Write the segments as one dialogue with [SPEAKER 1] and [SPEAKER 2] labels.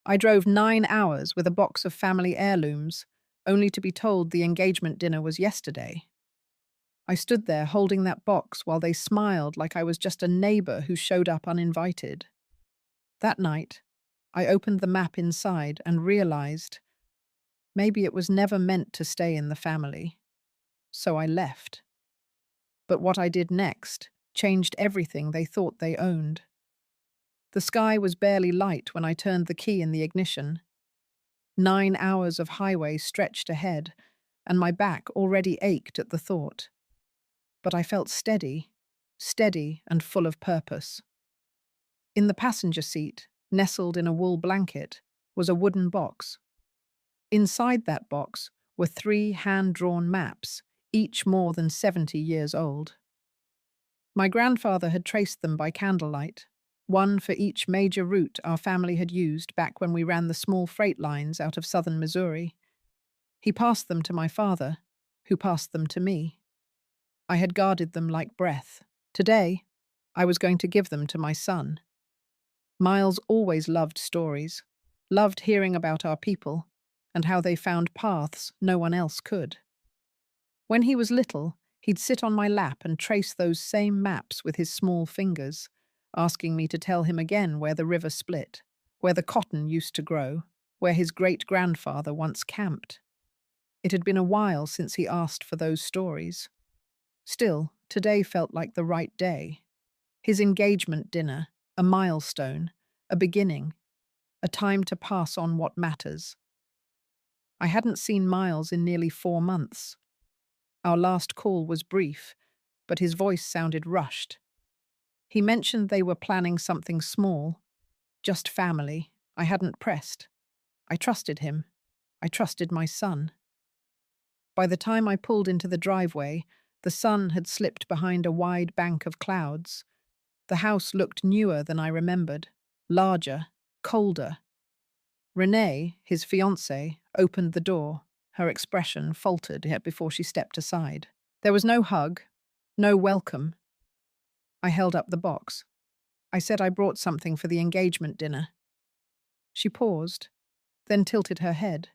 [SPEAKER 1] I drove 9 hours with a box of family heirlooms, only to be told the engagement dinner was yesterday. I stood there holding that box while they smiled like I was just a neighbor who showed up uninvited. That night, I opened the map inside and realized maybe it was never meant to stay in the family. So I left. But what I did next changed everything they thought they owned. The sky was barely light when I turned the key in the ignition. 9 hours of highway stretched ahead, and my back already ached at the thought. But I felt steady and full of purpose. In the passenger seat, nestled in a wool blanket, was a wooden box. Inside that box were 3 hand-drawn maps, each more than 70 years old. My grandfather had traced them by candlelight, one for each major route our family had used back when we ran the small freight lines out of southern Missouri. He passed them to my father, who passed them to me. I had guarded them like breath. Today, I was going to give them to my son. Miles always loved stories, loved hearing about our people, and how they found paths no one else could. When he was little, he'd sit on my lap and trace those same maps with his small fingers, asking me to tell him again where the river split, where the cotton used to grow, where his great-grandfather once camped. It had been a while since he asked for those stories. Still, today felt like the right day. His engagement dinner, a milestone, a beginning, a time to pass on what matters. I hadn't seen Miles in nearly 4 months. Our last call was brief, but his voice sounded rushed. He mentioned they were planning something small, just family. I hadn't pressed. I trusted him. I trusted my son. By the time I pulled into the driveway, the sun had slipped behind a wide bank of clouds. The house looked newer than I remembered, larger, colder. Renee, his fiancée, opened the door. Her expression faltered yet before she stepped aside. There was no hug, no welcome. I held up the box. I said I brought something for the engagement dinner. She paused, then tilted her head.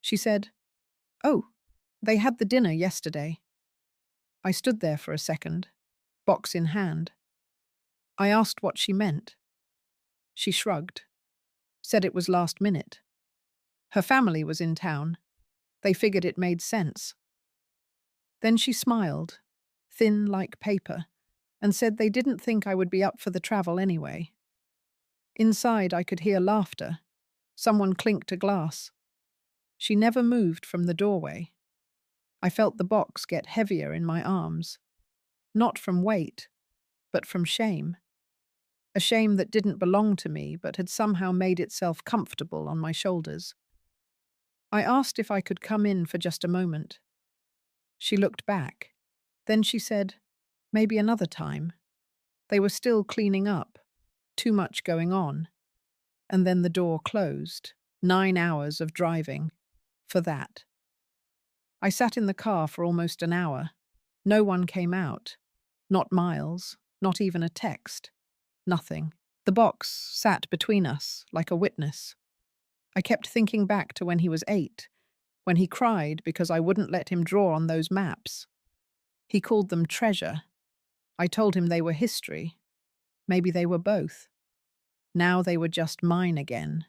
[SPEAKER 1] She said, "Oh, they had the dinner yesterday." I stood there for a second, box in hand. I asked what she meant. She shrugged, said it was last minute. Her family was in town. They figured it made sense. Then she smiled, thin like paper, and said they didn't think I would be up for the travel anyway. Inside, I could hear laughter. Someone clinked a glass. She never moved from the doorway. I felt the box get heavier in my arms. Not from weight, but from shame. A shame that didn't belong to me, but had somehow made itself comfortable on my shoulders. I asked if I could come in for just a moment. She looked back. Then she said, maybe another time. They were still cleaning up. Too much going on. And then the door closed. 9 hours of driving. For that. I sat in the car for almost an hour. No one came out. Not Miles, not even a text. Nothing. The box sat between us, like a witness. I kept thinking back to when he was 8, when he cried because I wouldn't let him draw on those maps. He called them treasure. I told him they were history. Maybe they were both. Now they were just mine again.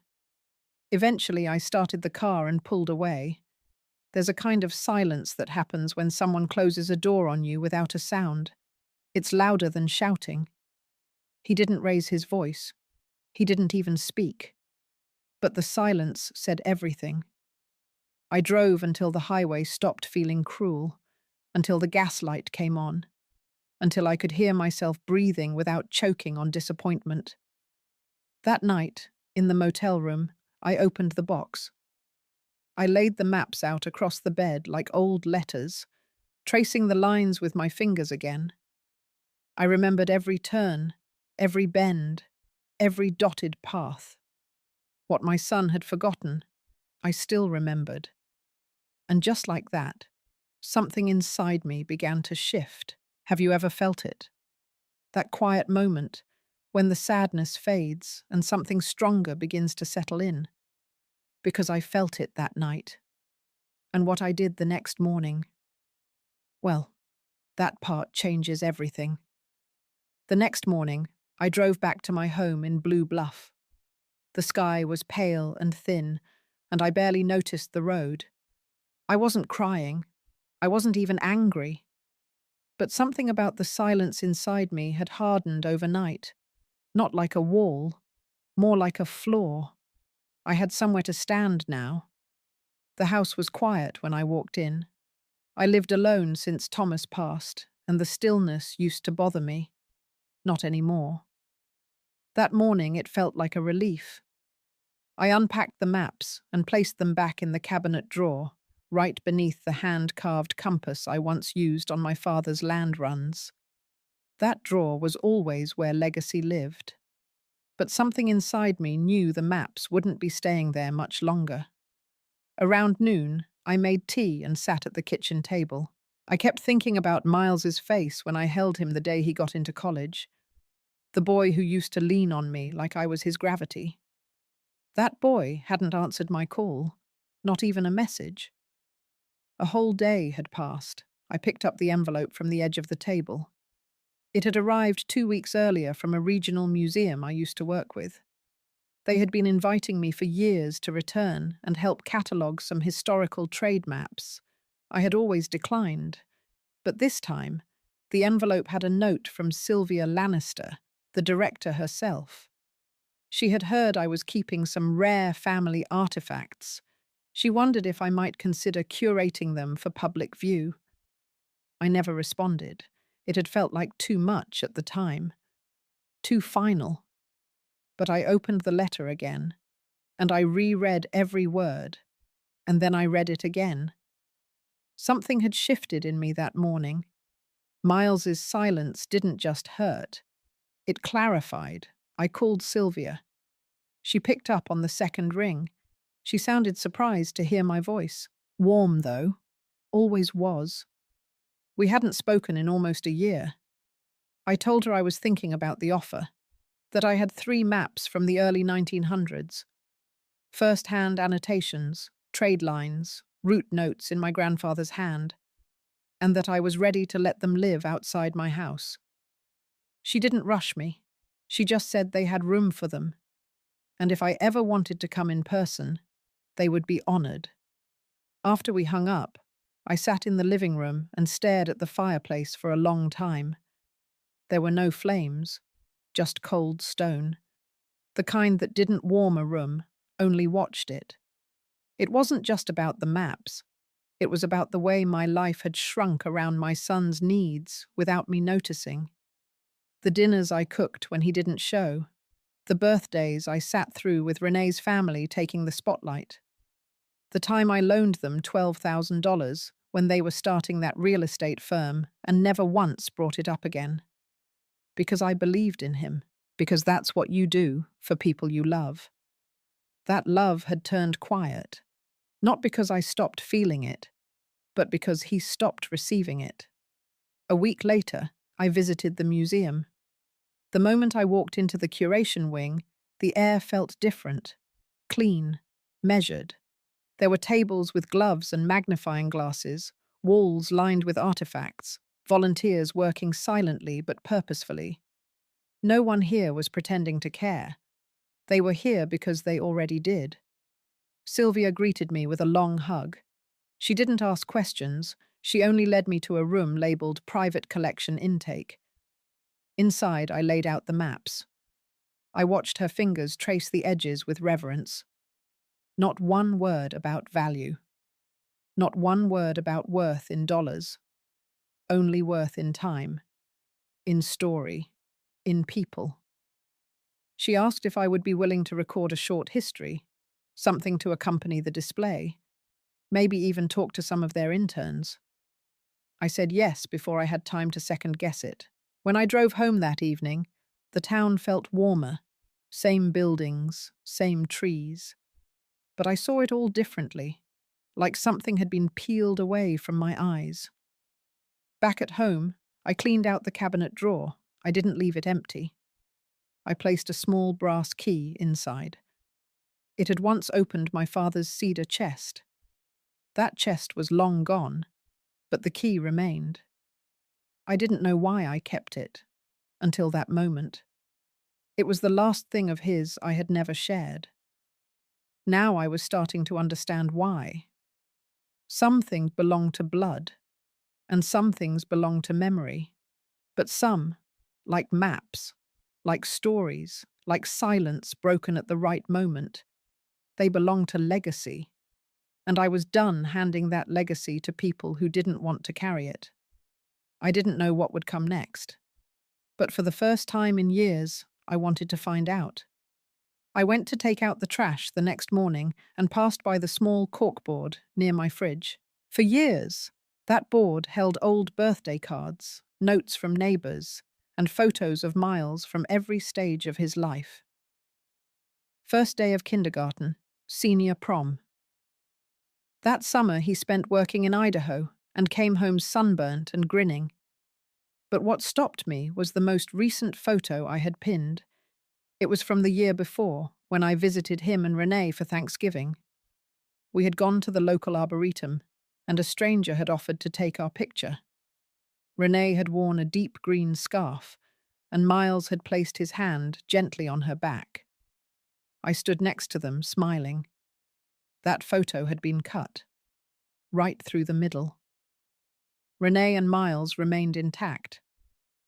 [SPEAKER 1] Eventually, I started the car and pulled away. There's a kind of silence that happens when someone closes a door on you without a sound. It's louder than shouting. He didn't raise his voice. He didn't even speak. But the silence said everything. I drove until the highway stopped feeling cruel, until the gaslight came on, until I could hear myself breathing without choking on disappointment. That night, in the motel room, I opened the box. I laid the maps out across the bed like old letters, tracing the lines with my fingers again. I remembered every turn, every bend, every dotted path. What my son had forgotten, I still remembered. And just like that, something inside me began to shift. Have you ever felt it? That quiet moment when the sadness fades and something stronger begins to settle in, because I felt it that night. And what I did the next morning, well, that part changes everything. The next morning, I drove back to my home in Blue Bluff. The sky was pale and thin, and I barely noticed the road. I wasn't crying. I wasn't even angry. But something about the silence inside me had hardened overnight. Not like a wall, more like a floor. I had somewhere to stand now. The house was quiet when I walked in. I lived alone since Thomas passed, and the stillness used to bother me. Not anymore. That morning it felt like a relief. I unpacked the maps and placed them back in the cabinet drawer, right beneath the hand-carved compass I once used on my father's land runs. That drawer was always where legacy lived. But something inside me knew the maps wouldn't be staying there much longer. Around noon, I made tea and sat at the kitchen table. I kept thinking about Miles's face when I held him the day he got into college. The boy who used to lean on me like I was his gravity. That boy hadn't answered my call, not even a message. A whole day had passed. I picked up the envelope from the edge of the table. It had arrived 2 weeks earlier from a regional museum I used to work with. They had been inviting me for years to return and help catalogue some historical trade maps. I had always declined. But this time, the envelope had a note from Sylvia Lannister, the director herself. She had heard I was keeping some rare family artifacts. She wondered if I might consider curating them for public view. I never responded. It had felt like too much at the time. Too final. But I opened the letter again, and I reread every word, and then I read it again. Something had shifted in me that morning. Miles's silence didn't just hurt. It clarified. I called Sylvia. She picked up on the second ring. She sounded surprised to hear my voice. Warm, though. Always was. We hadn't spoken in almost a year. I told her I was thinking about the offer, that I had 3 maps from the early 1900s. First-hand annotations, trade lines, route notes in my grandfather's hand, and that I was ready to let them live outside my house. She didn't rush me. She just said they had room for them, and if I ever wanted to come in person, they would be honored. After we hung up, I sat in the living room and stared at the fireplace for a long time. There were no flames, just cold stone, the kind that didn't warm a room, only watched it. It wasn't just about the maps. It was about the way my life had shrunk around my son's needs without me noticing. The dinners I cooked when he didn't show. The birthdays I sat through with Renee's family taking the spotlight. The time I loaned them $12,000 when they were starting that real estate firm and never once brought it up again. Because I believed in him. Because that's what you do for people you love. That love had turned quiet. Not because I stopped feeling it, but because he stopped receiving it. A week later, I visited the museum. The moment I walked into the curation wing, the air felt different, clean, measured. There were tables with gloves and magnifying glasses, walls lined with artifacts, volunteers working silently but purposefully. No one here was pretending to care. They were here because they already did. Sylvia greeted me with a long hug. She didn't ask questions, she only led me to a room labeled Private Collection Intake. Inside, I laid out the maps. I watched her fingers trace the edges with reverence. Not one word about value. Not one word about worth in dollars. Only worth in time. In story. In people. She asked if I would be willing to record a short history, something to accompany the display, maybe even talk to some of their interns. I said yes before I had time to second-guess it. When I drove home that evening, the town felt warmer. Same buildings, same trees. But I saw it all differently, like something had been peeled away from my eyes. Back at home, I cleaned out the cabinet drawer. I didn't leave it empty. I placed a small brass key inside. It had once opened my father's cedar chest. That chest was long gone, but the key remained. I didn't know why I kept it, until that moment. It was the last thing of his I had never shared. Now I was starting to understand why. Some things belong to blood, and some things belong to memory. But some, like maps, like stories, like silence broken at the right moment, they belong to legacy. And I was done handing that legacy to people who didn't want to carry it. I didn't know what would come next. But for the first time in years, I wanted to find out. I went to take out the trash the next morning and passed by the small corkboard near my fridge. For years, that board held old birthday cards, notes from neighbours, and photos of Miles from every stage of his life. First day of kindergarten, senior prom. That summer he spent working in Idaho and came home sunburnt and grinning. But what stopped me was the most recent photo I had pinned. It was from the year before, when I visited him and Renee for Thanksgiving. We had gone to the local arboretum, and a stranger had offered to take our picture. Renee had worn a deep green scarf, and Miles had placed his hand gently on her back. I stood next to them, smiling. That photo had been cut, right through the middle. Renee and Miles remained intact,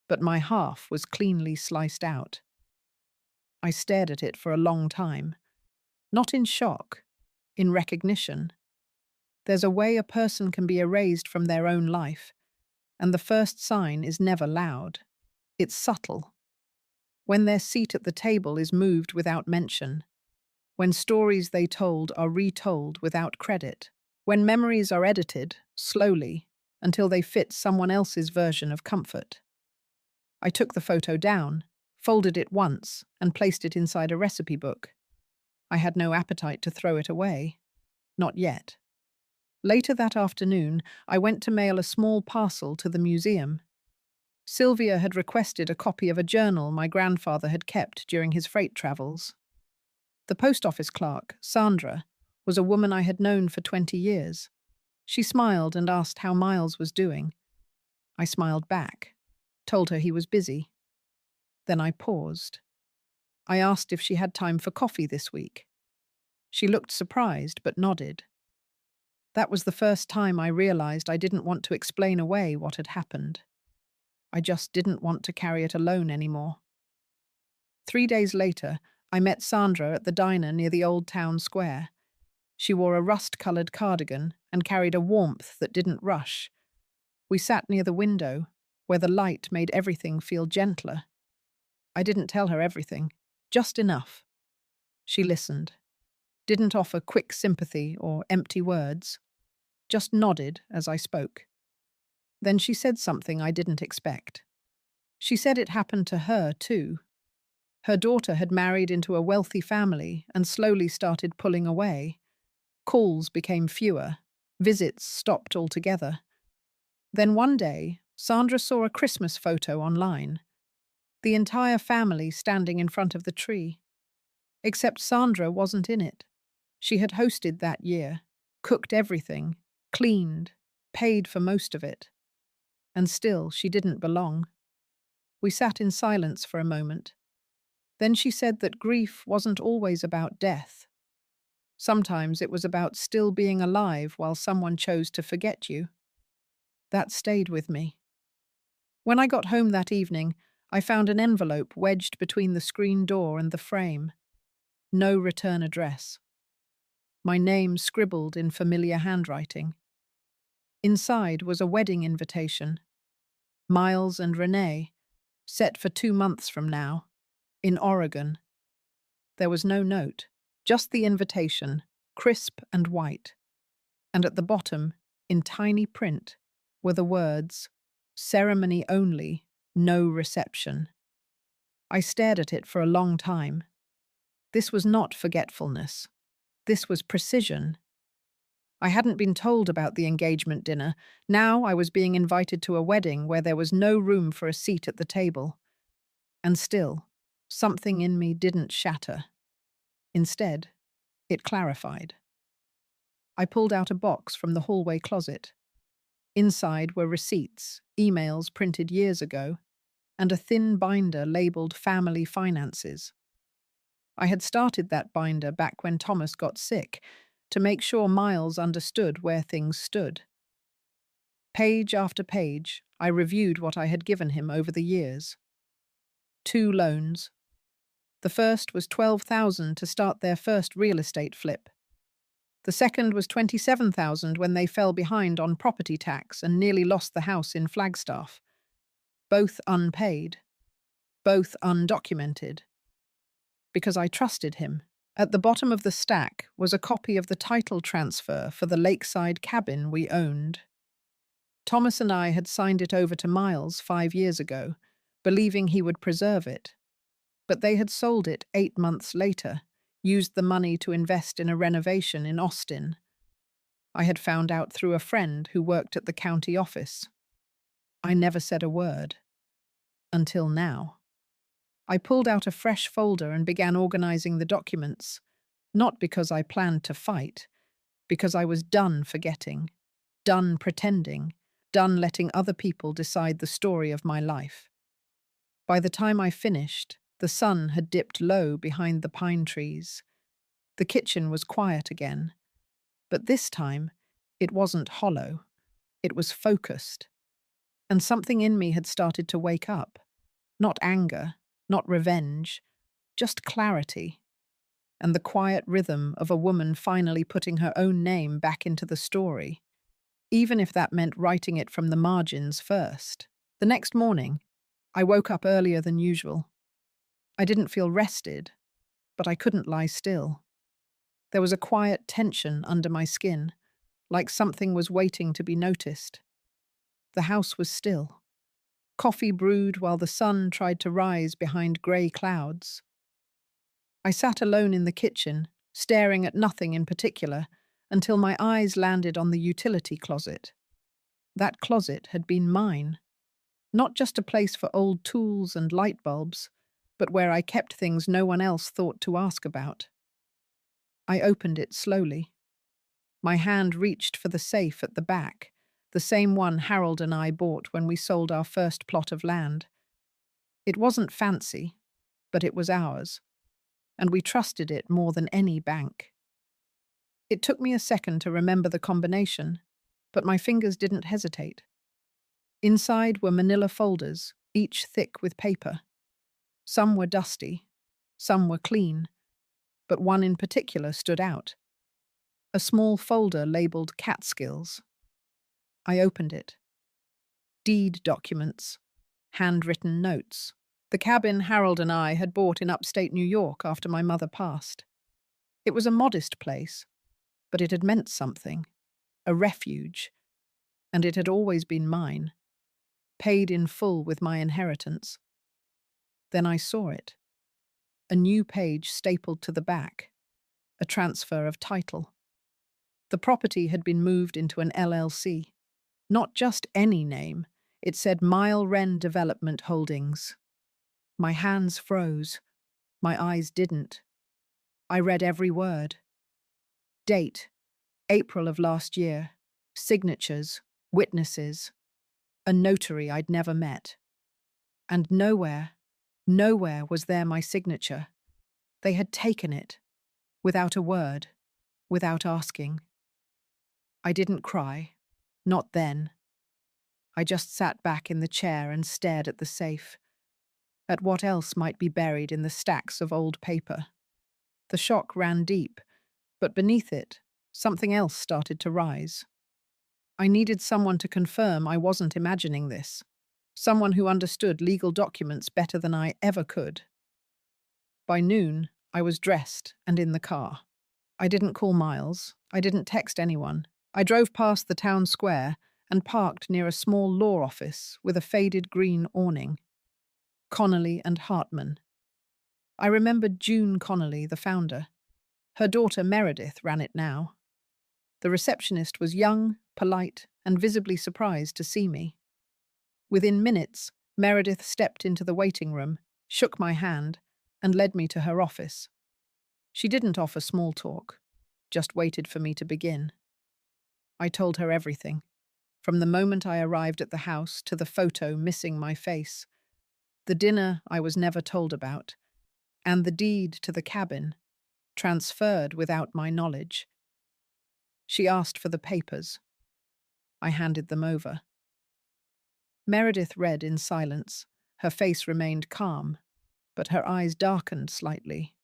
[SPEAKER 1] but my half was cleanly sliced out. I stared at it for a long time, not in shock, in recognition. There's a way a person can be erased from their own life, and the first sign is never loud. It's subtle. When their seat at the table is moved without mention, when stories they told are retold without credit, when memories are edited, slowly, until they fit someone else's version of comfort. I took the photo down, folded it once, and placed it inside a recipe book. I had no appetite to throw it away. Not yet. Later that afternoon, I went to mail a small parcel to the museum. Sylvia had requested a copy of a journal my grandfather had kept during his freight travels. The post office clerk, Sandra, was a woman I had known for 20 years. She smiled and asked how Miles was doing. I smiled back, told her he was busy. Then I paused. I asked if she had time for coffee this week. She looked surprised but nodded. That was the first time I realized I didn't want to explain away what had happened. I just didn't want to carry it alone anymore. 3 days later, I met Sandra at the diner near the old town square. She wore a rust-coloured cardigan and carried a warmth that didn't rush. We sat near the window, where the light made everything feel gentler. I didn't tell her everything, just enough. She listened, didn't offer quick sympathy or empty words, just nodded as I spoke. Then she said something I didn't expect. She said it happened to her, too. Her daughter had married into a wealthy family and slowly started pulling away. Calls became fewer. Visits stopped altogether. Then one day, Sandra saw a Christmas photo online. The entire family standing in front of the tree. Except Sandra wasn't in it. She had hosted that year, cooked everything, cleaned, paid for most of it. And still, she didn't belong. We sat in silence for a moment. Then she said that grief wasn't always about death. Sometimes it was about still being alive while someone chose to forget you. That stayed with me. When I got home that evening, I found an envelope wedged between the screen door and the frame. No return address. My name scribbled in familiar handwriting. Inside was a wedding invitation. Miles and Renee, set for 2 months from now, in Oregon. There was no note, just the invitation, crisp and white. And at the bottom, in tiny print, were the words, "Ceremony only, no reception." I stared at it for a long time. This was not forgetfulness. This was precision. I hadn't been told about the engagement dinner. Now I was being invited to a wedding where there was no room for a seat at the table. And still, Something in me didn't shatter. Instead, it clarified. I pulled out a box from the hallway closet. Inside were receipts, emails printed years ago, and a thin binder labeled Family Finances. I had started that binder back when Thomas got sick to make sure Miles understood where things stood. Page after page, I reviewed what I had given him over the years. 2 loans. The first was $12,000 to start their first real estate flip. The second was $27,000 when they fell behind on property tax and nearly lost the house in Flagstaff. Both unpaid. Both undocumented. Because I trusted him. At the bottom of the stack was a copy of the title transfer for the lakeside cabin we owned. Thomas and I had signed it over to Miles 5 years ago, believing he would preserve it. But they had sold it 8 months later, used the money to invest in a renovation in Austin. I had found out through a friend who worked at the county office. I never said a word. Until now. I pulled out a fresh folder and began organizing the documents, not because I planned to fight, because I was done forgetting, done pretending, done letting other people decide the story of my life. By the time I finished, the sun had dipped low behind the pine trees. The kitchen was quiet again. But this time, it wasn't hollow. It was focused. And something in me had started to wake up. Not anger, not revenge, just clarity. And the quiet rhythm of a woman finally putting her own name back into the story, even if that meant writing it from the margins first. The next morning, I woke up earlier than usual. I didn't feel rested, but I couldn't lie still. There was a quiet tension under my skin, like something was waiting to be noticed. The house was still. Coffee brewed while the sun tried to rise behind grey clouds. I sat alone in the kitchen, staring at nothing in particular, until my eyes landed on the utility closet. That closet had been mine. Not just a place for old tools and light bulbs, but where I kept things no one else thought to ask about. I opened it slowly. My hand reached for the safe at the back, the same one Harold and I bought when we sold our first plot of land. It wasn't fancy, but it was ours, and we trusted it more than any bank. It took me a second to remember the combination, but my fingers didn't hesitate. Inside were manila folders, each thick with paper. Some were dusty, some were clean, but one in particular stood out. A small folder labeled Catskills. I opened it. Deed documents, handwritten notes. The cabin Harold and I had bought in upstate New York after my mother passed. It was a modest place, but it had meant something, a refuge, and it had always been mine, paid in full with my inheritance. Then I saw it. A new page stapled to the back, a transfer of title. The property had been moved into an LLC. Not just any name, it said Mile Wren Development Holdings. My hands froze. My eyes didn't. I read every word. Date, April of last year. Signatures, witnesses. A notary I'd never met. And nowhere was there my signature. They had taken it, without a word, without asking. I didn't cry, not then. I just sat back in the chair and stared at the safe, at what else might be buried in the stacks of old paper. The shock ran deep, but beneath it, something else started to rise. I needed someone to confirm I wasn't imagining this, someone who understood legal documents better than I ever could. By noon, I was dressed and in the car. I didn't call Miles. I didn't text anyone. I drove past the town square and parked near a small law office with a faded green awning. Connolly and Hartman. I remembered June Connolly, the founder. Her daughter Meredith ran it now. The receptionist was young, polite, and visibly surprised to see me. Within minutes, Meredith stepped into the waiting room, shook my hand, and led me to her office. She didn't offer small talk, just waited for me to begin. I told her everything, from the moment I arrived at the house to the photo missing my face, the dinner I was never told about, and the deed to the cabin, transferred without my knowledge. She asked for the papers. I handed them over. Meredith read in silence. Her face remained calm, but her eyes darkened slightly.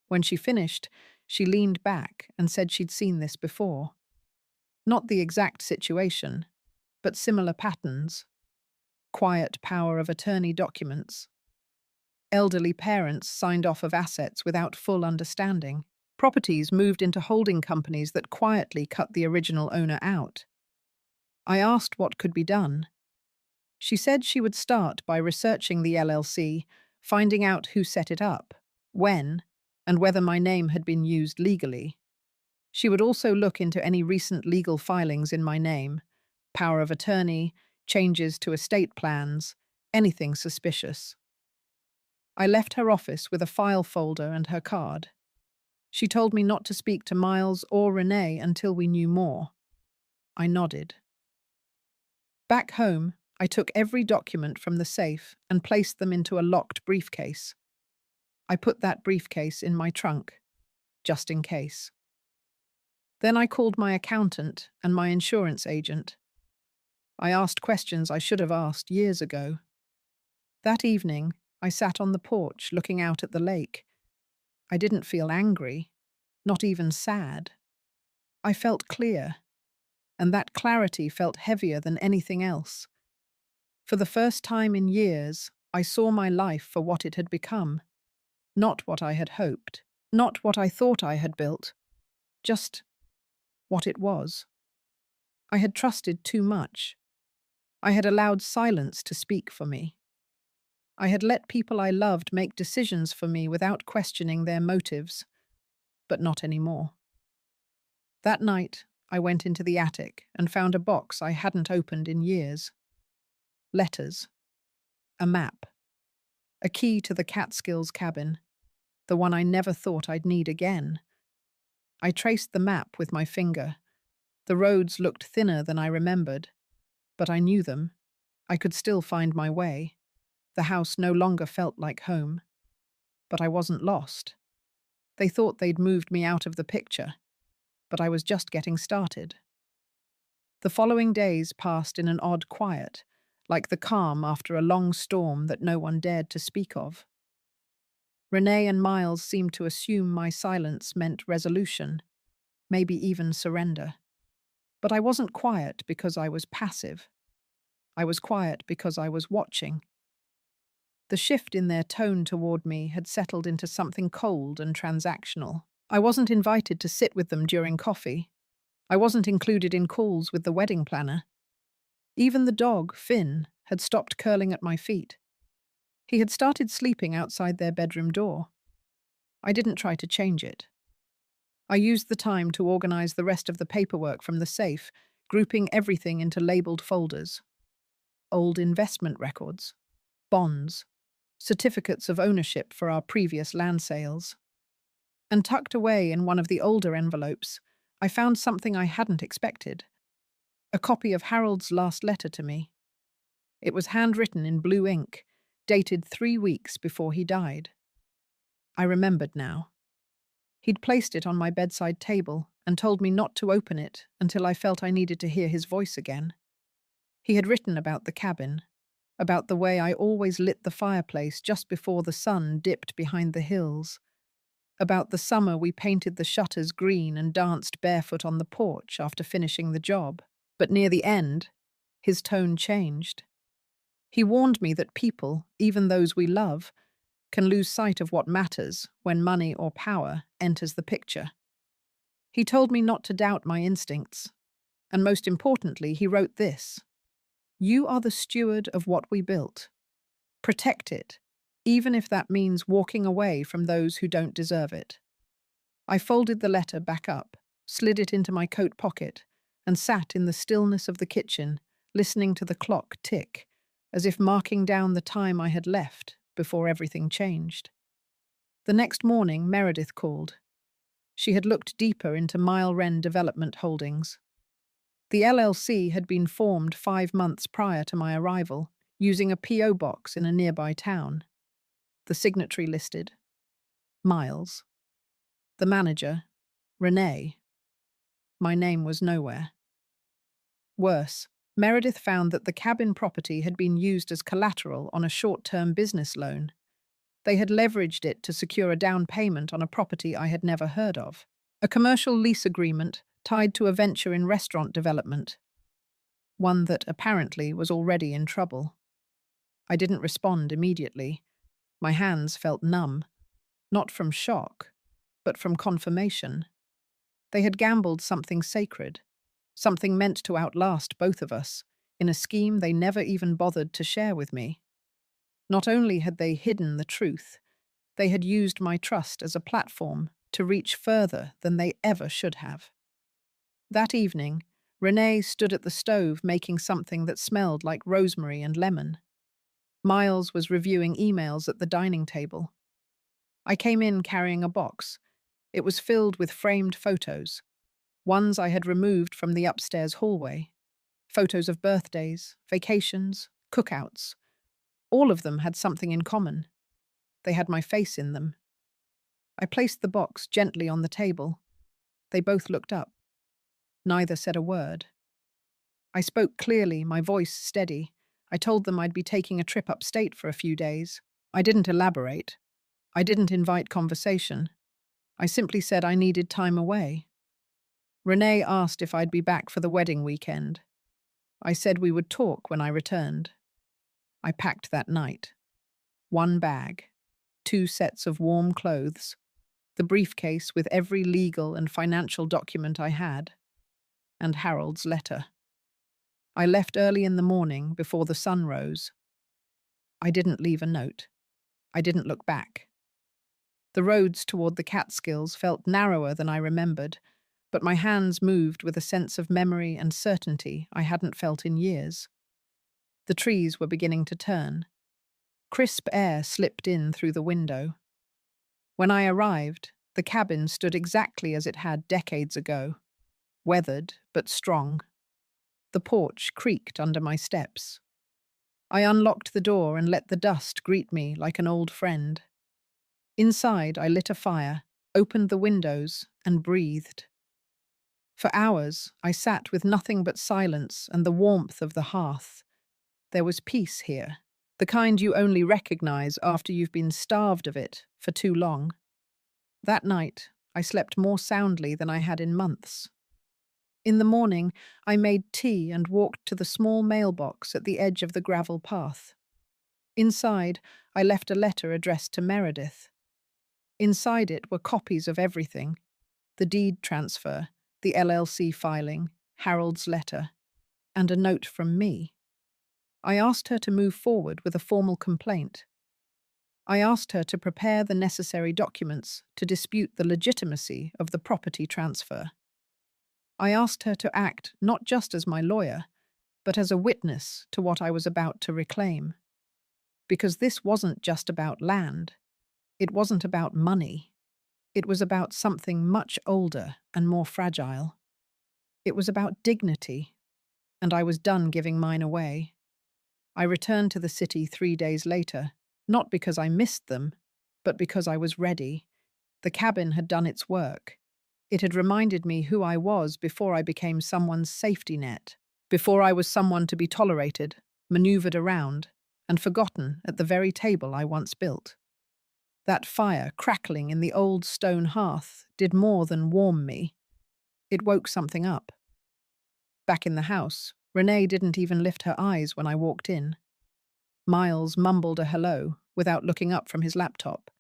[SPEAKER 1] When she finished, she leaned back and said she'd seen this before. Not the exact situation, but similar patterns. Quiet power of attorney documents. Elderly parents signed off of assets without full understanding. Properties moved into holding companies that quietly cut the original owner out. I asked what could be done. She said she would start by researching the LLC, finding out who set it up, when, and whether my name had been used legally. She would also look into any recent legal filings in my name, power of attorney, changes to estate plans, anything suspicious. I left her office with a file folder and her card. She told me not to speak to Miles or Renee until we knew more. I nodded. Back home, I took every document from the safe and placed them into a locked briefcase. I put that briefcase in my trunk, just in case. Then I called my accountant and my insurance agent. I asked questions I should have asked years ago. That evening, I sat on the porch looking out at the lake. I didn't feel angry, not even sad. I felt clear, and that clarity felt heavier than anything else. For the first time in years, I saw my life for what it had become. Not what I had hoped, not what I thought I had built, just what it was. I had trusted too much. I had allowed silence to speak for me. I had let people I loved make decisions for me without questioning their motives, but not anymore. That night, I went into the attic and found a box I hadn't opened in years. Letters. A map. A key to the Catskills cabin, the one I never thought I'd need again. I traced the map with my finger. The roads looked thinner than I remembered, but I knew them. I could still find my way. The house no longer felt like home. But I wasn't lost. They thought they'd moved me out of the picture, but I was just getting started. The following days passed in an odd quiet, like the calm after a long storm that no one dared to speak of. Renee and Miles seemed to assume my silence meant resolution, maybe even surrender. But I wasn't quiet because I was passive. I was quiet because I was watching. The shift in their tone toward me had settled into something cold and transactional. I wasn't invited to sit with them during coffee. I wasn't included in calls with the wedding planner. Even the dog, Finn, had stopped curling at my feet. He had started sleeping outside their bedroom door. I didn't try to change it. I used the time to organize the rest of the paperwork from the safe, grouping everything into labeled folders. Old investment records, bonds, certificates of ownership for our previous land sales. And tucked away in one of the older envelopes, I found something I hadn't expected. A copy of Harold's last letter to me. It was handwritten in blue ink, dated 3 weeks before he died. I remembered now. He'd placed it on my bedside table and told me not to open it until I felt I needed to hear his voice again. He had written about the cabin, about the way I always lit the fireplace just before the sun dipped behind the hills, about the summer we painted the shutters green and danced barefoot on the porch after finishing the job. But near the end, his tone changed. He warned me that people, even those we love, can lose sight of what matters when money or power enters the picture. He told me not to doubt my instincts, and most importantly, he wrote this: "You are the steward of what we built. Protect it, even if that means walking away from those who don't deserve it." I folded the letter back up, slid it into my coat pocket, and sat in the stillness of the kitchen, listening to the clock tick, as if marking down the time I had left before everything changed. The next morning, Meredith called. She had looked deeper into Mile Wren Development Holdings. The LLC had been formed 5 months prior to my arrival, using a P.O. box in a nearby town. The signatory listed: Miles. The manager: Renee. My name was nowhere. Worse, Meredith found that the cabin property had been used as collateral on a short-term business loan. They had leveraged it to secure a down payment on a property I had never heard of. A commercial lease agreement tied to a venture in restaurant development, one that apparently was already in trouble. I didn't respond immediately. My hands felt numb, not from shock, but from confirmation. They had gambled something sacred, something meant to outlast both of us, in a scheme they never even bothered to share with me. Not only had they hidden the truth, they had used my trust as a platform to reach further than they ever should have. That evening, Renee stood at the stove making something that smelled like rosemary and lemon. Miles was reviewing emails at the dining table. I came in carrying a box. It was filled with framed photos, ones I had removed from the upstairs hallway. Photos of birthdays, vacations, cookouts. All of them had something in common. They had my face in them. I placed the box gently on the table. They both looked up. Neither said a word. I spoke clearly, my voice steady. I told them I'd be taking a trip upstate for a few days. I didn't elaborate. I didn't invite conversation. I simply said I needed time away. Renee asked if I'd be back for the wedding weekend. I said we would talk when I returned. I packed that night. 1 bag, 2 sets of warm clothes, the briefcase with every legal and financial document I had, and Harold's letter. I left early in the morning before the sun rose. I didn't leave a note. I didn't look back. The roads toward the Catskills felt narrower than I remembered, but my hands moved with a sense of memory and certainty I hadn't felt in years. The trees were beginning to turn. Crisp air slipped in through the window. When I arrived, the cabin stood exactly as it had decades ago, weathered but strong. The porch creaked under my steps. I unlocked the door and let the dust greet me like an old friend. Inside, I lit a fire, opened the windows, and breathed. For hours, I sat with nothing but silence and the warmth of the hearth. There was peace here, the kind you only recognize after you've been starved of it for too long. That night, I slept more soundly than I had in months. In the morning, I made tea and walked to the small mailbox at the edge of the gravel path. Inside, I left a letter addressed to Meredith. Inside it were copies of everything: the deed transfer, the LLC filing, Harold's letter, and a note from me. I asked her to move forward with a formal complaint. I asked her to prepare the necessary documents to dispute the legitimacy of the property transfer. I asked her to act not just as my lawyer, but as a witness to what I was about to reclaim. Because this wasn't just about land. It wasn't about money. It was about something much older and more fragile. It was about dignity, and I was done giving mine away. I returned to the city 3 days later, not because I missed them, but because I was ready. The cabin had done its work. It had reminded me who I was before I became someone's safety net, before I was someone to be tolerated, maneuvered around, and forgotten at the very table I once built. That fire crackling in the old stone hearth did more than warm me. It woke something up. Back in the house, Renee didn't even lift her eyes when I walked in. Miles mumbled a hello without looking up from his laptop.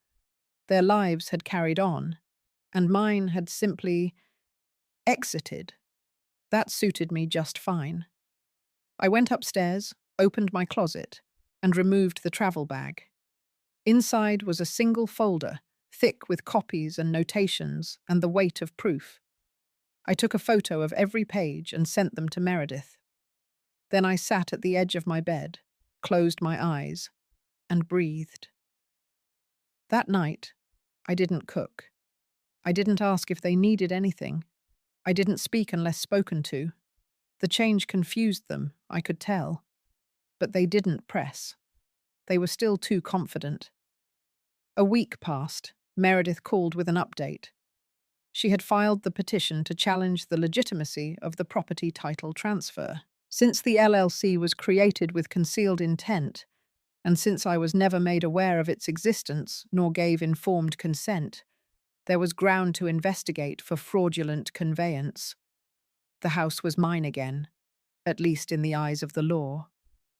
[SPEAKER 1] Their lives had carried on, and mine had simply exited. That suited me just fine. I went upstairs, opened my closet, and removed the travel bag. Inside was a single folder, thick with copies and notations and the weight of proof. I took a photo of every page and sent them to Meredith. Then I sat at the edge of my bed, closed my eyes, and breathed. That night, I didn't cook. I didn't ask if they needed anything. I didn't speak unless spoken to. The change confused them, I could tell. But they didn't press. They were still too confident. A week passed. Meredith called with an update. She had filed the petition to challenge the legitimacy of the property title transfer. Since the LLC was created with concealed intent, and since I was never made aware of its existence nor gave informed consent, there was ground to investigate for fraudulent conveyance. The house was mine again, at least in the eyes of the law,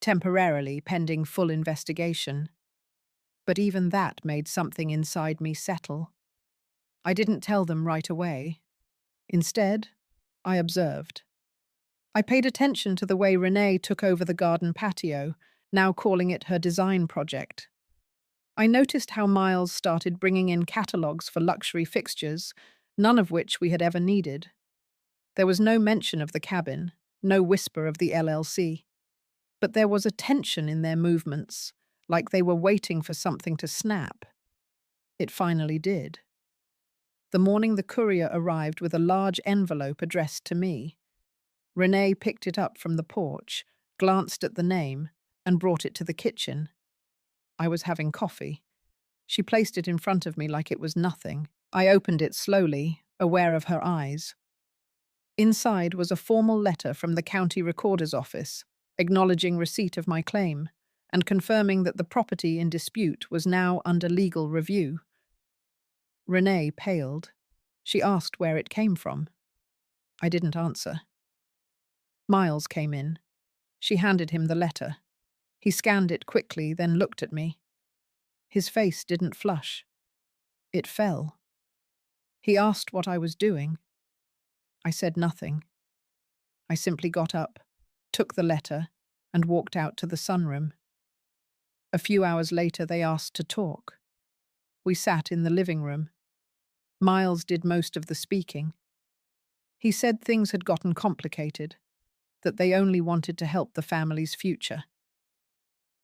[SPEAKER 1] temporarily pending full investigation. But even that made something inside me settle. I didn't tell them right away. Instead, I observed. I paid attention to the way Renee took over the garden patio, now calling it her design project. I noticed how Miles started bringing in catalogues for luxury fixtures, none of which we had ever needed. There was no mention of the cabin, no whisper of the LLC. But there was a tension in their movements, like they were waiting for something to snap. It finally did. The morning the courier arrived with a large envelope addressed to me, Renee picked it up from the porch, glanced at the name, and brought it to the kitchen. I was having coffee. She placed it in front of me like it was nothing. I opened it slowly, aware of her eyes. Inside was a formal letter from the county recorder's office, acknowledging receipt of my claim and confirming that the property in dispute was now under legal review. Renee paled. She asked where it came from. I didn't answer. Miles came in. She handed him the letter. He scanned it quickly, then looked at me. His face didn't flush. It fell. He asked what I was doing. I said nothing. I simply got up, took the letter, and walked out to the sunroom. A few hours later, they asked to talk. We sat in the living room. Miles did most of the speaking. He said things had gotten complicated, that they only wanted to help the family's future.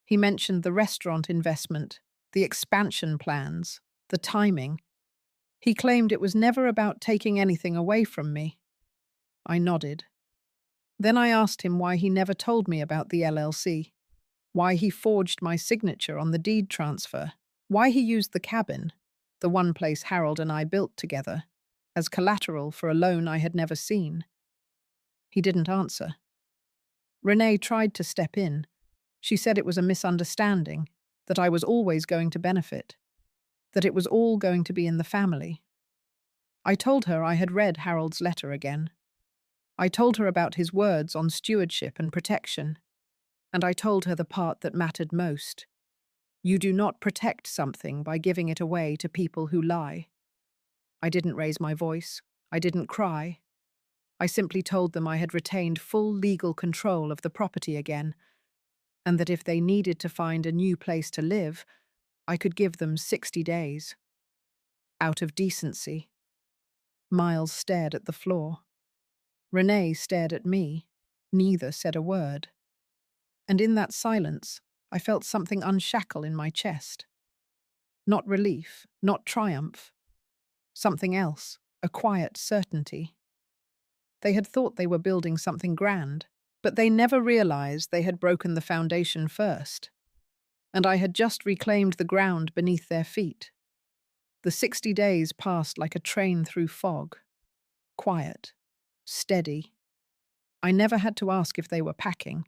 [SPEAKER 1] He mentioned the restaurant investment, the expansion plans, the timing. He claimed it was never about taking anything away from me. I nodded. Then I asked him why he never told me about the LLC, why he forged my signature on the deed transfer, why he used the cabin, the one place Harold and I built together, as collateral for a loan I had never seen. He didn't answer. Renee tried to step in. She said it was a misunderstanding, that I was always going to benefit, that it was all going to be in the family. I told her I had read Harold's letter again. I told her about his words on stewardship and protection, and I told her the part that mattered most. You do not protect something by giving it away to people who lie. I didn't raise my voice. I didn't cry. I simply told them I had retained full legal control of the property again, and that if they needed to find a new place to live, I could give them 60 days. Out of decency. Miles stared at the floor. Renee stared at me. Neither said a word. And in that silence, I felt something unshackle in my chest. Not relief, not triumph. Something else, a quiet certainty. They had thought they were building something grand, but they never realized they had broken the foundation first. And I had just reclaimed the ground beneath their feet. The 60 days passed like a train through fog. Quiet. Steady. I never had to ask if they were packing.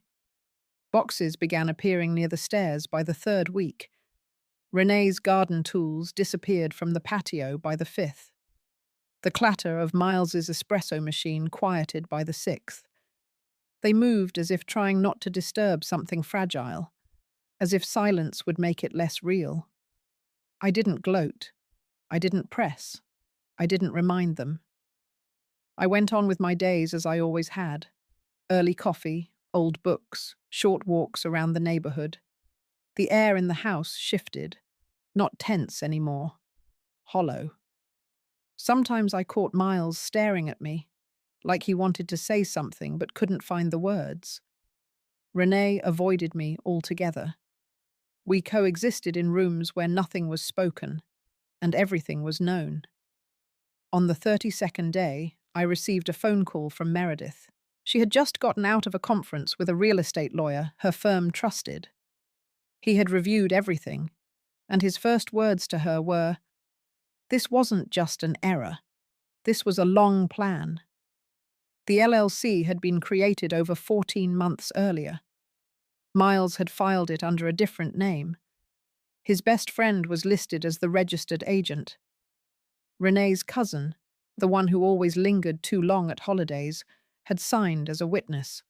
[SPEAKER 1] Boxes began appearing near the stairs by the 3rd week. Renee's garden tools disappeared from the patio by the 5th. The clatter of Miles's espresso machine quieted by the 6th. They moved as if trying not to disturb something fragile, as if silence would make it less real. I didn't gloat. I didn't press. I didn't remind them. I went on with my days as I always had. Early coffee, old books, short walks around the neighborhood. The air in the house shifted, not tense anymore, hollow. Sometimes I caught Miles staring at me, like he wanted to say something but couldn't find the words. Renee avoided me altogether. We coexisted in rooms where nothing was spoken, and everything was known. On the 32nd day, I received a phone call from Meredith. She had just gotten out of a conference with a real estate lawyer her firm trusted. He had reviewed everything, and his first words to her were, "This wasn't just an error. This was a long plan." The LLC had been created over 14 months earlier. Miles had filed it under a different name. His best friend was listed as the registered agent. Renee's cousin, the one who always lingered too long at holidays, had signed as a witness.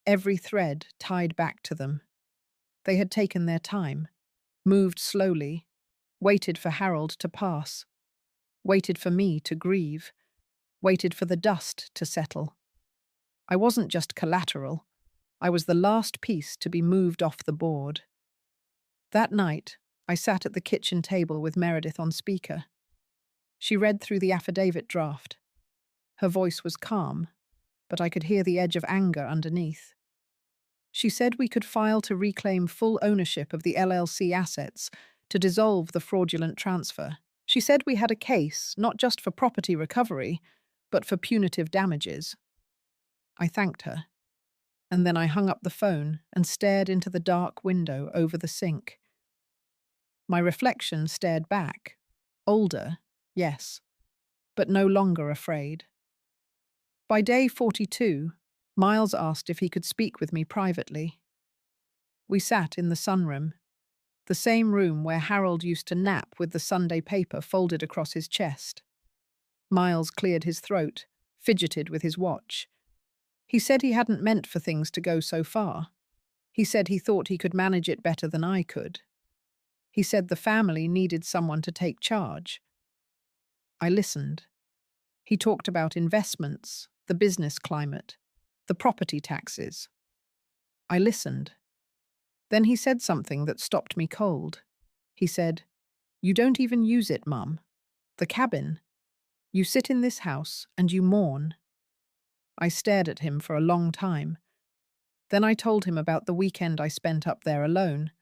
[SPEAKER 1] Every thread tied back to them. They had taken their time, moved slowly, waited for Harold to pass, waited for me to grieve, waited for the dust to settle. I wasn't just collateral. I was the last piece to be moved off the board. That night, I sat at the kitchen table with Meredith on speaker. She read through the affidavit draft. Her voice was calm, but I could hear the edge of anger underneath. She said we could file to reclaim full ownership of the LLC assets, to dissolve the fraudulent transfer. She said we had a case not just for property recovery, but for punitive damages. I thanked her, and then I hung up the phone and stared into the dark window over the sink. My reflection stared back. Older, yes, but no longer afraid. By day 42, Miles asked if he could speak with me privately. We sat in the sunroom, the same room where Harold used to nap with the Sunday paper folded across his chest. Miles cleared his throat, fidgeted with his watch. He said he hadn't meant for things to go so far. He said he thought he could manage it better than I could. He said the family needed someone to take charge. I listened. He talked about investments, the business climate, the property taxes. I listened. Then he said something that stopped me cold. He said, "You don't even use it, Mum. The cabin. You sit in this house and you mourn." I stared at him for a long time. Then I told him about the weekend I spent up there alone,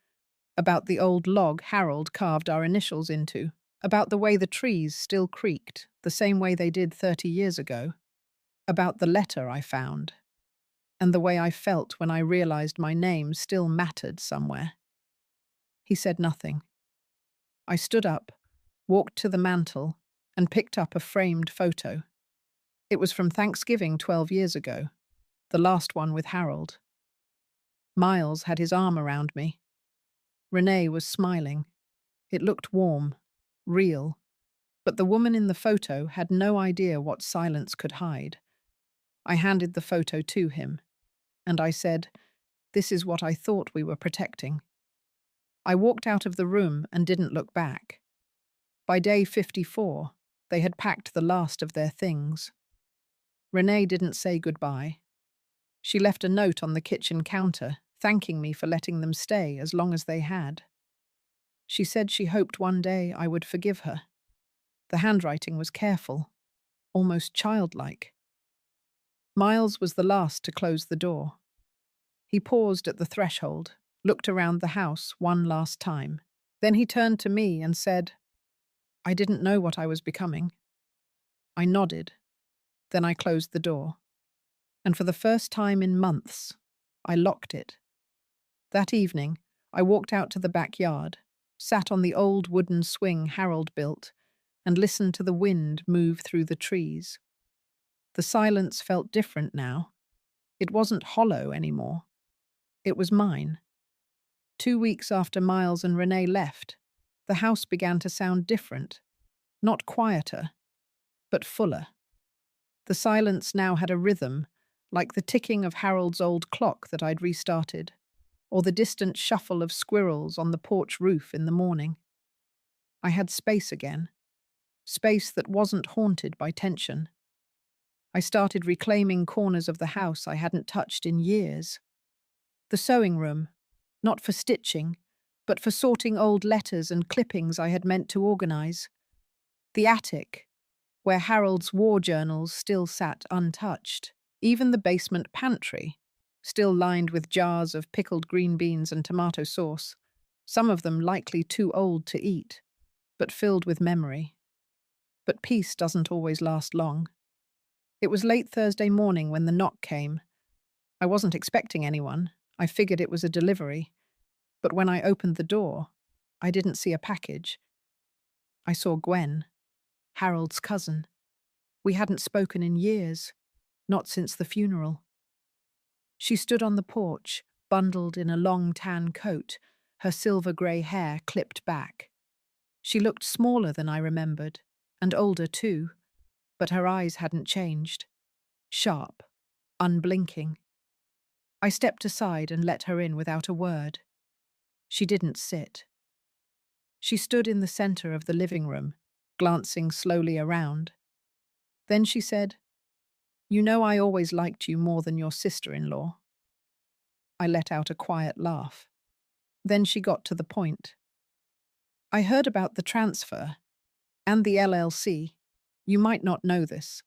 [SPEAKER 1] about the old log Harold carved our initials into, about the way the trees still creaked, the same way they did 30 years ago, about the letter I found, and the way I felt when I realized my name still mattered somewhere. He said nothing. I stood up, walked to the mantel, and picked up a framed photo. It was from Thanksgiving 12 years ago, the last one with Harold. Miles had his arm around me. Renee was smiling. It looked warm, real, but the woman in the photo had no idea what silence could hide. I handed the photo to him, and I said, "This is what I thought we were protecting." I walked out of the room and didn't look back. By day 54, they had packed the last of their things. Renee didn't say goodbye. She left a note on the kitchen counter, thanking me for letting them stay as long as they had. She said she hoped one day I would forgive her. The handwriting was careful, almost childlike. Miles was the last to close the door. He paused at the threshold, looked around the house one last time. Then he turned to me and said, "I didn't know what I was becoming." I nodded. Then I closed the door. And for the first time in months, I locked it. That evening, I walked out to the backyard, sat on the old wooden swing Harold built, and listened to the wind move through the trees. The silence felt different now. It wasn't hollow anymore. It was mine. 2 weeks after Miles and Renee left, the house began to sound different. Not quieter, but fuller. The silence now had a rhythm, like the ticking of Harold's old clock that I'd restarted, or the distant shuffle of squirrels on the porch roof in the morning. I had space again, space that wasn't haunted by tension. I started reclaiming corners of the house I hadn't touched in years. The sewing room, not for stitching, but for sorting old letters and clippings I had meant to organize. The attic, where Harold's war journals still sat untouched. Even the basement pantry, still lined with jars of pickled green beans and tomato sauce, some of them likely too old to eat. but filled with memory. But peace doesn't always last long. It was late Thursday morning when the knock came. I wasn't expecting anyone. I figured it was a delivery. But when I opened the door, I didn't see a package. I saw Gwen, Harold's cousin. We hadn't spoken in years, not since the funeral. She stood on the porch, bundled in a long tan coat, her silver-grey hair clipped back. She looked smaller than I remembered, and older too, but her eyes hadn't changed. Sharp, unblinking. I stepped aside and let her in without a word. She didn't sit. She stood in the center of the living room, glancing slowly around. Then she said, "You know I always liked you more than your sister-in-law." I let out a quiet laugh. Then she got to the point. "I heard about the transfer and the LLC. You might not know this,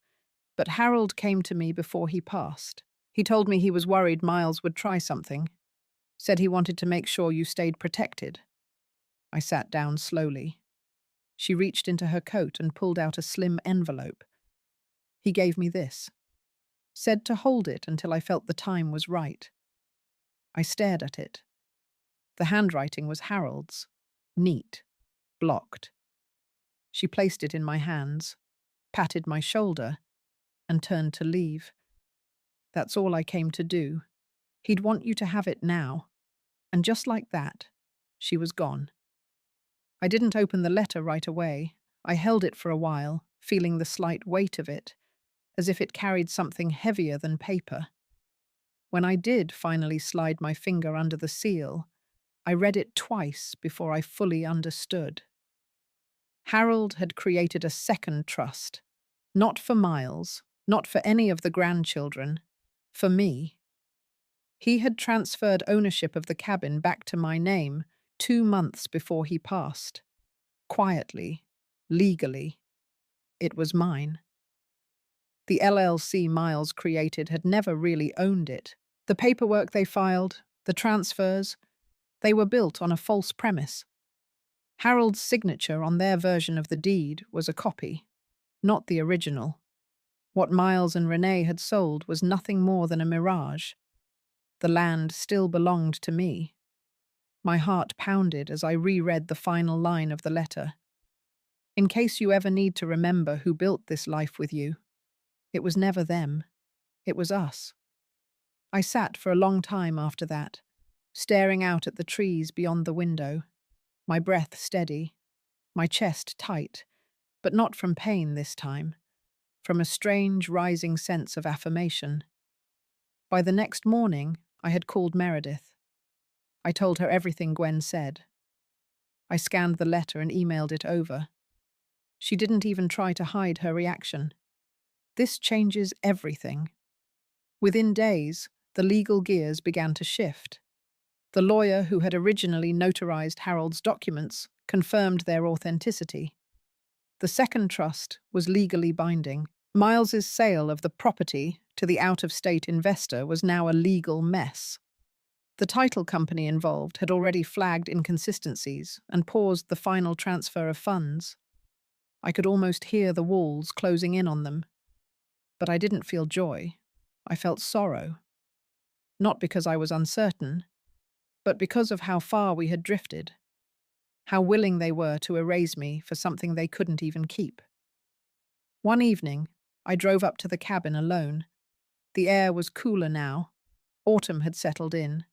[SPEAKER 1] but Harold came to me before he passed. He told me he was worried Miles would try something. Said he wanted to make sure you stayed protected." I sat down slowly. She reached into her coat and pulled out a slim envelope. "He gave me this. Said to hold it until I felt the time was right." I stared at it. The handwriting was Harold's. Neat. Blocked. She placed it in my hands, patted my shoulder, and turned to leave. "That's all I came to do. He'd want you to have it now." And just like that, she was gone. I didn't open the letter right away. I held it for a while, feeling the slight weight of it, as if it carried something heavier than paper. When I did finally slide my finger under the seal, I read it twice before I fully understood. Harold had created a second trust. Not for Miles, not for any of the grandchildren, for me. He had transferred ownership of the cabin back to my name 2 months before he passed. Quietly, legally, it was mine. The LLC Miles created had never really owned it. The paperwork they filed, the transfers, they were built on a false premise. Harold's signature on their version of the deed was a copy, not the original. What Miles and Renee had sold was nothing more than a mirage. The land still belonged to me. My heart pounded as I reread the final line of the letter. "In case you ever need to remember who built this life with you, it was never them. It was us." I sat for a long time after that, staring out at the trees beyond the window, my breath steady, my chest tight, but not from pain this time, from a strange rising sense of affirmation. By the next morning, I had called Meredith. I told her everything Gwen said. I scanned the letter and emailed it over. She didn't even try to hide her reaction. This changes everything. Within days, the legal gears began to shift. The lawyer who had originally notarized Harold's documents confirmed their authenticity. The second trust was legally binding. Miles's sale of the property to the out-of-state investor was now a legal mess. The title company involved had already flagged inconsistencies and paused the final transfer of funds. I could almost hear the walls closing in on them. But I didn't feel joy. I felt sorrow. Not because I was uncertain, but because of how far we had drifted. How willing they were to erase me for something they couldn't even keep. One evening, I drove up to the cabin alone. The air was cooler now. Autumn had settled in.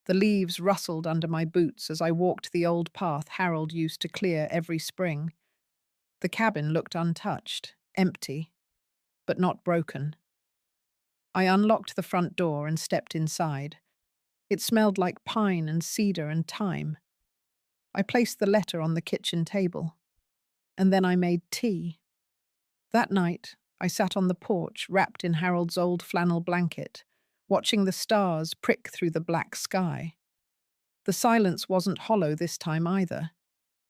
[SPEAKER 1] The leaves rustled under my boots as I walked the old path Harold used to clear every spring. The cabin looked untouched, empty, but not broken. I unlocked the front door and stepped inside. It smelled like pine and cedar and thyme. I placed the letter on the kitchen table. And then I made tea. That night, I sat on the porch wrapped in Harold's old flannel blanket, watching the stars prick through the black sky. The silence wasn't hollow this time either.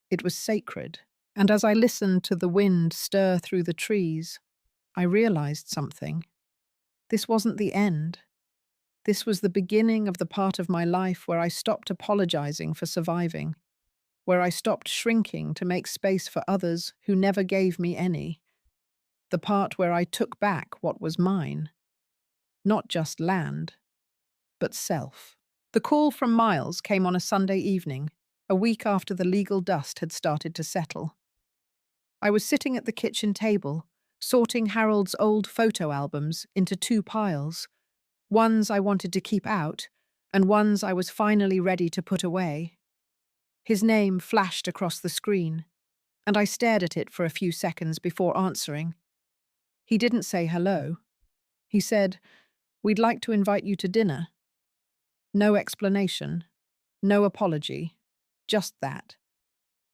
[SPEAKER 1] It was sacred. And as I listened to the wind stir through the trees, I realized something. This wasn't the end. This was the beginning of the part of my life where I stopped apologizing for surviving. where I stopped shrinking to make space for others who never gave me any. The part where I took back what was mine, not just land, but self. The call from Miles came on a Sunday evening, a week after the legal dust had started to settle. I was sitting at the kitchen table, sorting Harold's old photo albums into two piles, ones I wanted to keep out, and ones I was finally ready to put away. His name flashed across the screen, and I stared at it for a few seconds before answering. He didn't say hello. He said, "We'd like to invite you to dinner." No explanation, no apology, just that.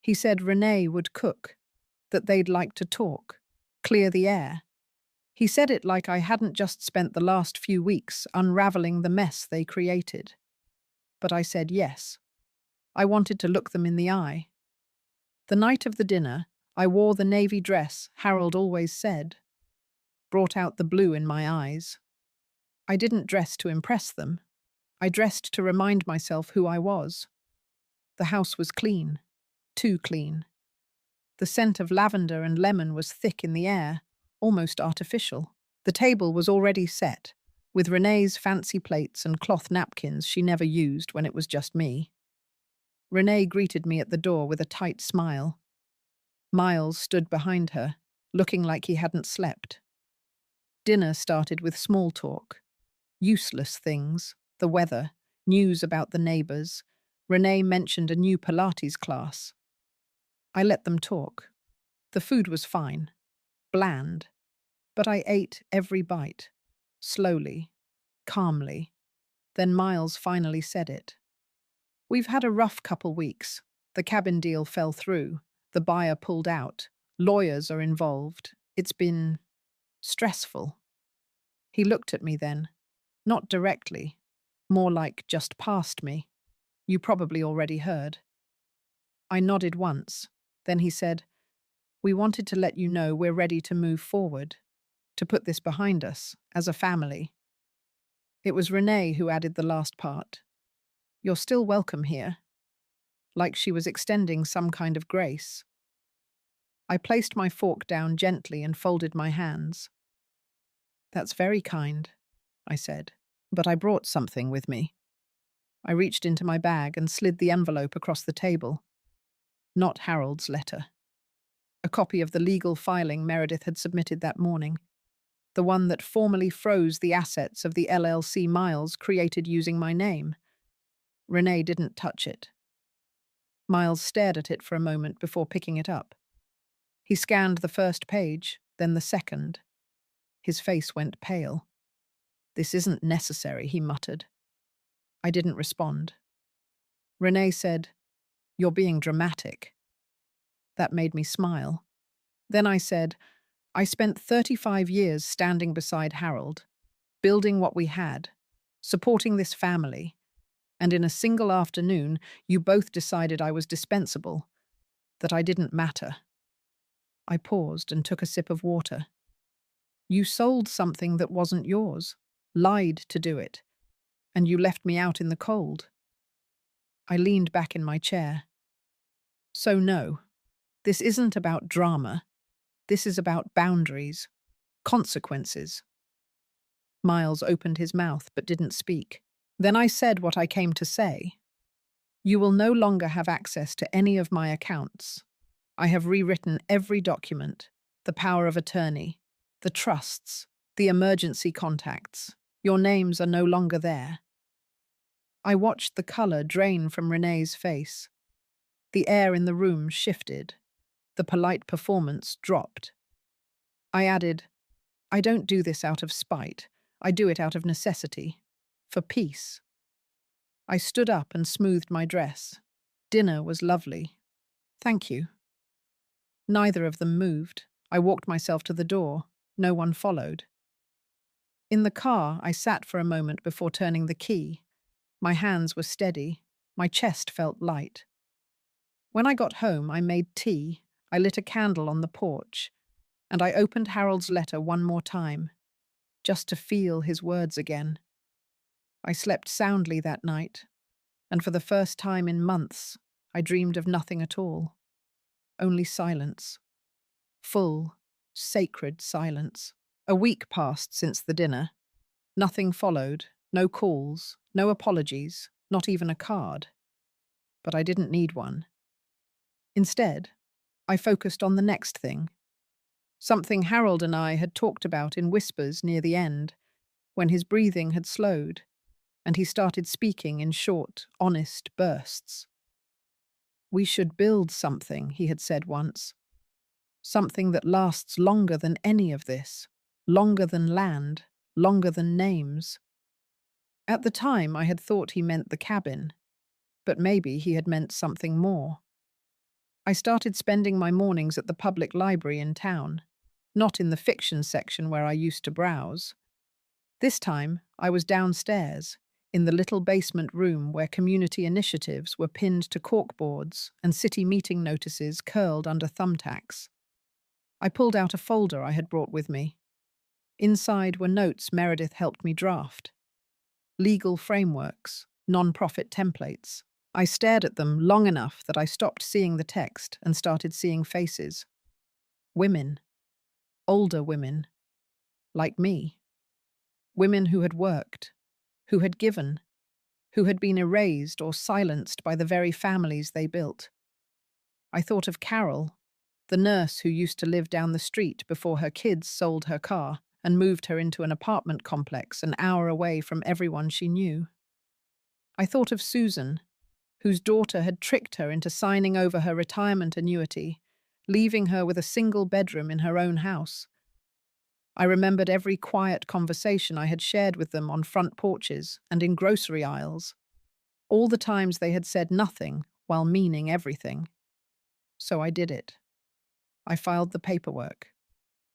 [SPEAKER 1] He said Renee would cook, that they'd like to talk, clear the air. He said it like I hadn't just spent the last few weeks unraveling the mess they created. But I said yes. I wanted to look them in the eye. The night of the dinner, I wore the navy dress Harold always said, brought out the blue in my eyes. I didn't dress to impress them. I dressed to remind myself who I was. The house was clean, too clean. The scent of lavender and lemon was thick in the air, almost artificial. The table was already set, with Renee's fancy plates and cloth napkins she never used when it was just me. Renee greeted me at the door with a tight smile. Miles stood behind her, looking like he hadn't slept. Dinner started with small talk. Useless things, the weather, news about the neighbors. Renee mentioned a new Pilates class. I let them talk. The food was fine, bland, but I ate every bite, slowly, calmly. Then Miles finally said it. "We've had a rough couple weeks. The cabin deal fell through. The buyer pulled out. Lawyers are involved. It's been stressful." He looked at me then, not directly, more like just past me. "You probably already heard." I nodded once. Then he said, "We wanted to let you know we're ready to move forward, to put this behind us, as a family." It was Renee who added the last part. "You're still welcome here," like she was extending some kind of grace. I placed my fork down gently and folded my hands. "That's very kind," I said, "but I brought something with me." I reached into my bag and slid the envelope across the table. Not Harold's letter. A copy of the legal filing Meredith had submitted that morning. The one that formally froze the assets of the LLC Miles created using my name. Renee didn't touch it. Miles stared at it for a moment before picking it up. He scanned the first page, then the second. His face went pale. "This isn't necessary," he muttered. I didn't respond. Renee said, "You're being dramatic." That made me smile. Then I said, "I spent 35 years standing beside Harold, building what we had, supporting this family, and in a single afternoon, you both decided I was dispensable, that I didn't matter." I paused and took a sip of water. "You sold something that wasn't yours, lied to do it, and you left me out in the cold." I leaned back in my chair. "So no, this isn't about drama. This is about boundaries, consequences." Miles opened his mouth but didn't speak. Then I said what I came to say. "You will no longer have access to any of my accounts. I have rewritten every document, the power of attorney, the trusts, the emergency contacts. Your names are no longer there." I watched the color drain from Renee's face. The air in the room shifted. The polite performance dropped. I added, "I don't do this out of spite. I do it out of necessity. For peace." I stood up and smoothed my dress. "Dinner was lovely. Thank you." Neither of them moved. I walked myself to the door. No one followed. In the car, I sat for a moment before turning the key. My hands were steady. My chest felt light. When I got home, I made tea. I lit a candle on the porch, and I opened Harold's letter one more time, just to feel his words again. I slept soundly that night, and for the first time in months, I dreamed of nothing at all, only silence. Full, sacred silence. A week passed since the dinner. Nothing followed, no calls, no apologies, not even a card. But I didn't need one. Instead, I focused on the next thing, something Harold and I had talked about in whispers near the end, when his breathing had slowed, and he started speaking in short, honest bursts. "We should build something," he had said once. "Something that lasts longer than any of this, longer than land, longer than names." At the time, I had thought he meant the cabin, but maybe he had meant something more. I started spending my mornings at the public library in town, not in the fiction section where I used to browse. This time, I was downstairs, in the little basement room where community initiatives were pinned to corkboards and city meeting notices curled under thumbtacks. I pulled out a folder I had brought with me. Inside were notes Meredith helped me draft. Legal frameworks, non-profit templates. I stared at them long enough that I stopped seeing the text and started seeing faces. Women. Older women. Like me. Women who had worked, who had given, who had been erased or silenced by the very families they built. I thought of Carol, the nurse who used to live down the street before her kids sold her car and moved her into an apartment complex an hour away from everyone she knew. I thought of Susan, whose daughter had tricked her into signing over her retirement annuity, leaving her with a single bedroom in her own house. I remembered every quiet conversation I had shared with them on front porches and in grocery aisles, all the times they had said nothing while meaning everything. So I did it. I filed the paperwork.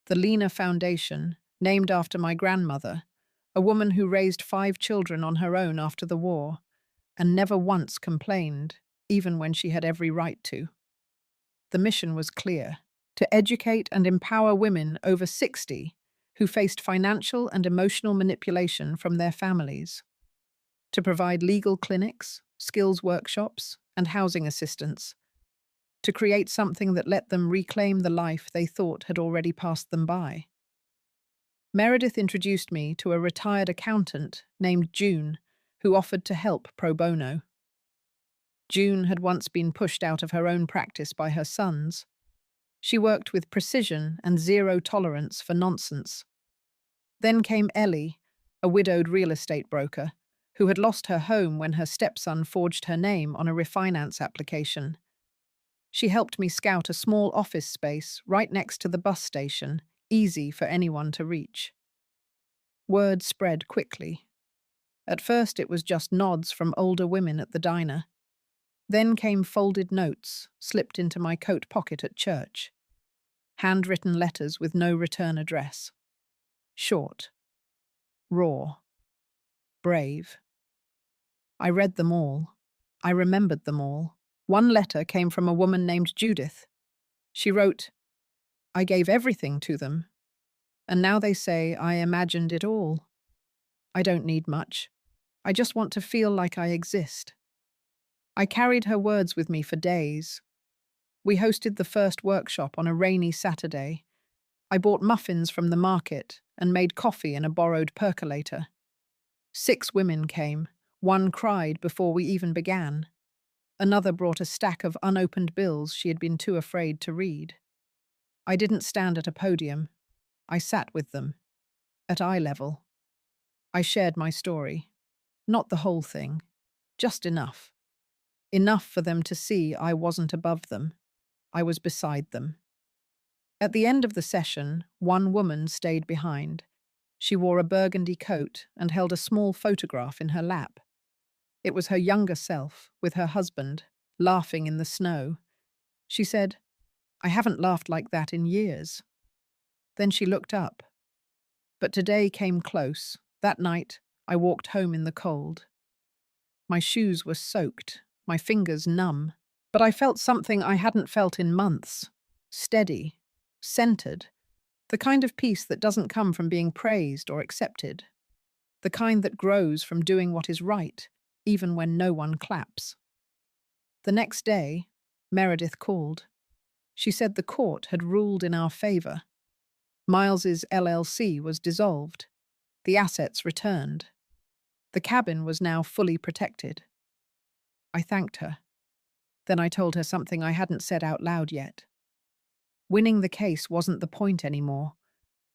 [SPEAKER 1] The Lena Foundation, named after my grandmother, a woman who raised 5 children on her own after the war, and never once complained, even when she had every right to. The mission was clear: to educate and empower women over 60 who faced financial and emotional manipulation from their families, to provide legal clinics, skills workshops, and housing assistance, to create something that let them reclaim the life they thought had already passed them by. Meredith introduced me to a retired accountant named June, who offered to help pro bono. June had once been pushed out of her own practice by her sons. She worked with precision and zero tolerance for nonsense. Then came Ellie, a widowed real estate broker, who had lost her home when her stepson forged her name on a refinance application. She helped me scout a small office space right next to the bus station, easy for anyone to reach. Word spread quickly. At first it was just nods from older women at the diner. Then came folded notes, slipped into my coat pocket at church. Handwritten letters with no return address. Short. Raw. Brave. I read them all. I remembered them all. One letter came from a woman named Judith. She wrote, "I gave everything to them, and now they say I imagined it all. I don't need much. I just want to feel like I exist." I carried her words with me for days. We hosted the first workshop on a rainy Saturday. I bought muffins from the market and made coffee in a borrowed percolator. 6 women came. One cried before we even began. Another brought a stack of unopened bills she had been too afraid to read. I didn't stand at a podium. I sat with them, at eye level. I shared my story. Not the whole thing, just enough. Enough for them to see I wasn't above them. I was beside them. At the end of the session, one woman stayed behind. She wore a burgundy coat and held a small photograph in her lap. It was her younger self, with her husband, laughing in the snow. She said, "I haven't laughed like that in years." Then she looked up. But today came close. That night, I walked home in the cold. My shoes were soaked, my fingers numb, but I felt something I hadn't felt in months. Steady, centered, the kind of peace that doesn't come from being praised or accepted. The kind that grows from doing what is right, even when no one claps. The next day, Meredith called. She said the court had ruled in our favor. Miles's LLC was dissolved. The assets returned. The cabin was now fully protected. I thanked her. Then I told her something I hadn't said out loud yet. Winning the case wasn't the point anymore.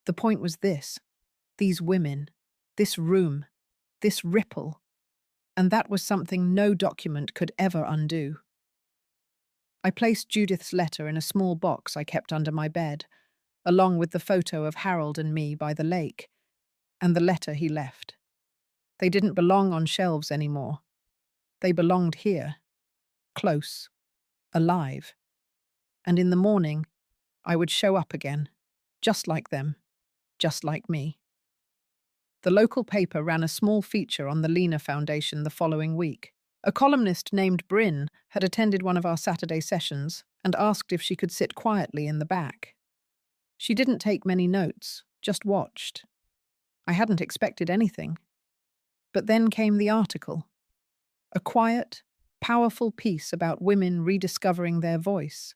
[SPEAKER 1] The point was this: these women, this room, this ripple. And that was something no document could ever undo. I placed Judith's letter in a small box I kept under my bed, along with the photo of Harold and me by the lake, and the letter he left. They didn't belong on shelves anymore. They belonged here, close, alive. And in the morning, I would show up again, just like them, just like me. The local paper ran a small feature on the Lena Foundation the following week. A columnist named Bryn had attended one of our Saturday sessions and asked if she could sit quietly in the back. She didn't take many notes, just watched. I hadn't expected anything. But then came the article. A quiet, powerful piece about women rediscovering their voice.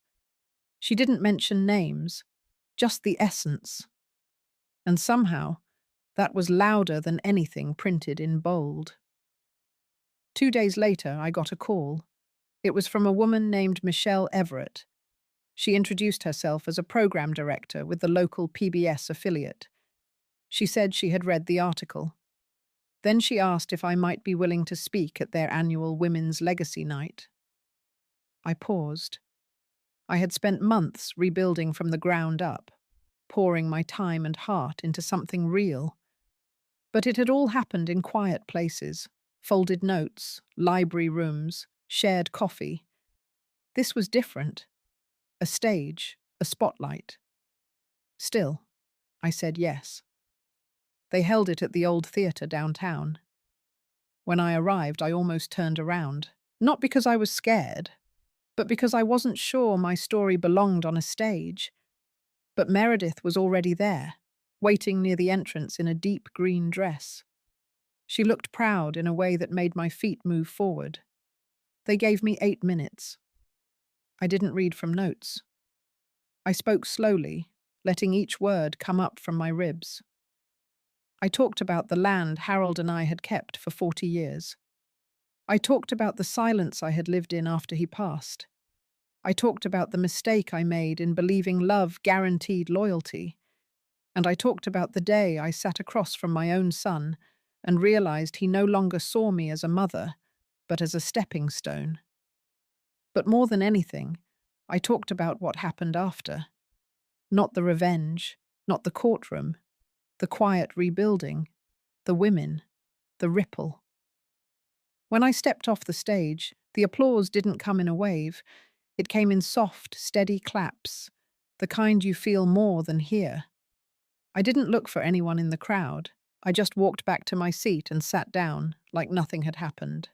[SPEAKER 1] She didn't mention names, just the essence. And somehow, that was louder than anything printed in bold. 2 days later, I got a call. It was from a woman named Michelle Everett. She introduced herself as a program director with the local PBS affiliate. She said she had read the article. Then she asked if I might be willing to speak at their annual Women's Legacy Night. I paused. I had spent months rebuilding from the ground up, pouring my time and heart into something real. But it had all happened in quiet places, folded notes, library rooms, shared coffee. This was different. A stage, a spotlight. Still, I said yes. They held it at the old theatre downtown. When I arrived, I almost turned around. Not because I was scared, but because I wasn't sure my story belonged on a stage. But Meredith was already there, waiting near the entrance in a deep green dress. She looked proud in a way that made my feet move forward. They gave me 8 minutes. I didn't read from notes. I spoke slowly, letting each word come up from my ribs. I talked about the land Harold and I had kept for 40 years. I talked about the silence I had lived in after he passed. I talked about the mistake I made in believing love guaranteed loyalty. And I talked about the day I sat across from my own son and realized he no longer saw me as a mother, but as a stepping stone. But more than anything, I talked about what happened after. Not the revenge, not the courtroom, the quiet rebuilding, the women, the ripple. When I stepped off the stage, the applause didn't come in a wave. It came in soft, steady claps, the kind you feel more than hear. I didn't look for anyone in the crowd. I just walked back to my seat and sat down like nothing had happened.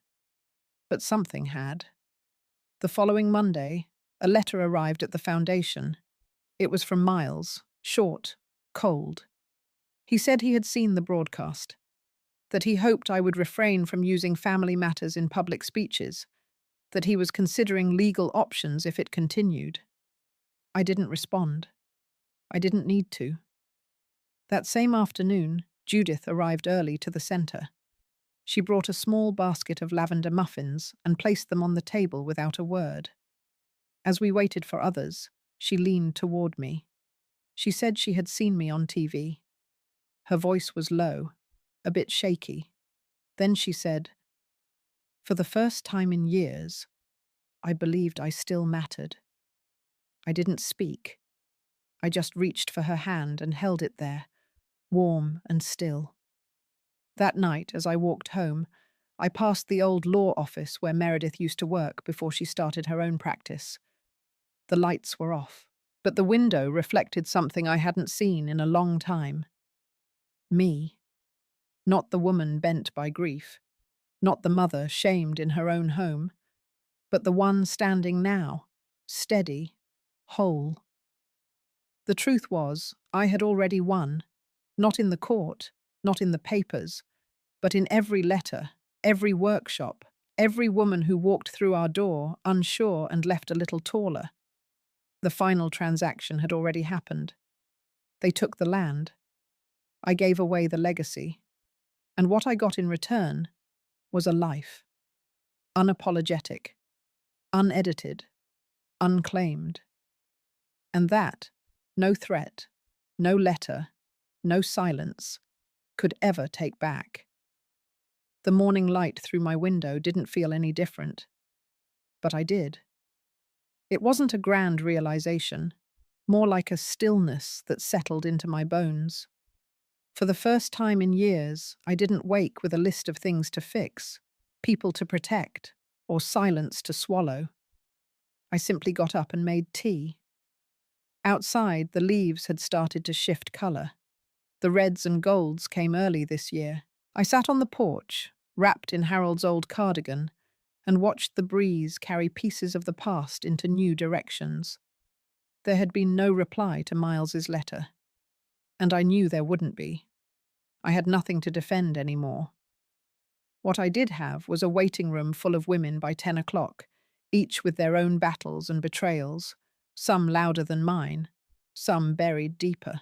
[SPEAKER 1] But something had. The following Monday, a letter arrived at the foundation. It was from Miles, short, cold. He said he had seen the broadcast, that he hoped I would refrain from using family matters in public speeches, that he was considering legal options if it continued. I didn't respond. I didn't need to. That same afternoon, Judith arrived early to the center. She brought a small basket of lavender muffins and placed them on the table without a word. As we waited for others, she leaned toward me. She said she had seen me on TV. Her voice was low, a bit shaky. Then she said, "For the first time in years, I believed I still mattered." I didn't speak. I just reached for her hand and held it there, warm and still. That night, as I walked home, I passed the old law office where Meredith used to work before she started her own practice. The lights were off, but the window reflected something I hadn't seen in a long time. Me. Not the woman bent by grief, not the mother shamed in her own home, but the one standing now, steady, whole. The truth was, I had already won, not in the court, not in the papers, but in every letter, every workshop, Every woman who walked through our door, unsure and left a little taller. The final transaction had already happened. They took the land. I gave away the legacy. And what I got in return was a life. Unapologetic, unedited, unclaimed. And that, no threat, no letter, no silence, could ever take back. The morning light through my window didn't feel any different. But I did. It wasn't a grand realization, more like a stillness that settled into my bones. For the first time in years, I didn't wake with a list of things to fix, people to protect, or silence to swallow. I simply got up and made tea. Outside, the leaves had started to shift color. The reds and golds came early this year. I sat on the porch, wrapped in Harold's old cardigan, and watched the breeze carry pieces of the past into new directions. There had been no reply to Miles's letter, and I knew there wouldn't be. I had nothing to defend anymore. What I did have was a waiting room full of women by 10 o'clock, each with their own battles and betrayals, some louder than mine, some buried deeper.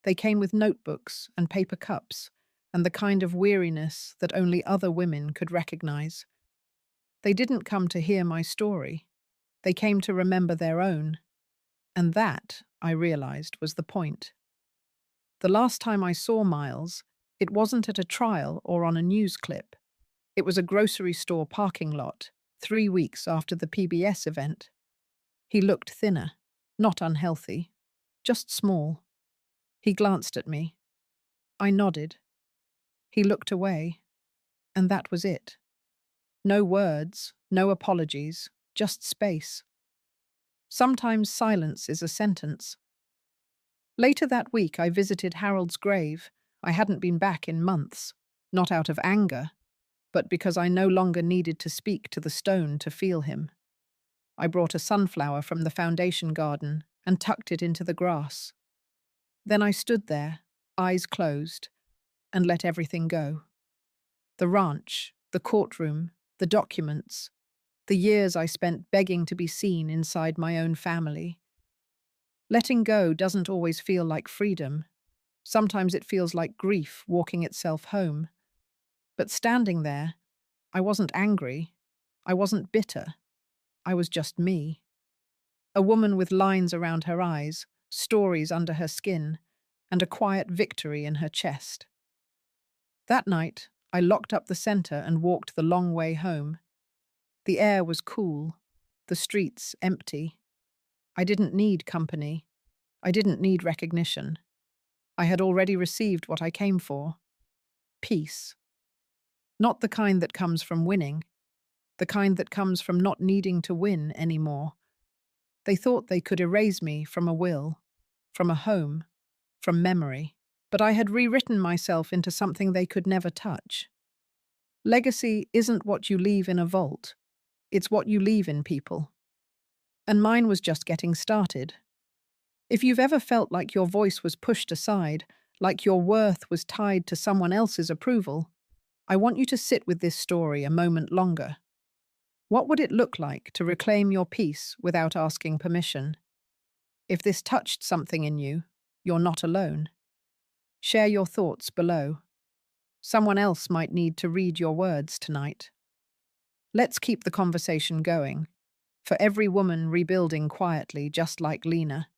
[SPEAKER 1] They came with notebooks and paper cups, and the kind of weariness that only other women could recognize. They didn't come to hear my story. They came to remember their own. And that, I realized, was the point. The last time I saw Miles, it wasn't at a trial or on a news clip. It was a grocery store parking lot, 3 weeks after the PBS event. He looked thinner, not unhealthy, just small. He glanced at me. I nodded. He looked away, and that was it. No words, no apologies, just space. Sometimes silence is a sentence. Later that week, I visited Harold's grave. I hadn't been back in months, not out of anger, but because I no longer needed to speak to the stone to feel him. I brought a sunflower from the foundation garden and tucked it into the grass. Then I stood there, eyes closed, and let everything go. The ranch, the courtroom, the documents, the years I spent begging to be seen inside my own family. Letting go doesn't always feel like freedom. Sometimes it feels like grief walking itself home. But standing there, I wasn't angry. I wasn't bitter. I was just me. A woman with lines around her eyes, stories under her skin, and a quiet victory in her chest. That night, I locked up the center and walked the long way home. The air was cool, the streets empty. I didn't need company. I didn't need recognition. I had already received what I came for. Peace. Not the kind that comes from winning, the kind that comes from not needing to win anymore. They thought they could erase me from a will, from a home, from memory. But I had rewritten myself into something they could never touch. Legacy isn't what you leave in a vault. It's what you leave in people. And mine was just getting started. If you've ever felt like your voice was pushed aside, like your worth was tied to someone else's approval, I want you to sit with this story a moment longer. What would it look like to reclaim your peace without asking permission? If this touched something in you, you're not alone. Share your thoughts below. Someone else might need to read your words tonight. Let's keep the conversation going. For every woman rebuilding quietly, just like Lena,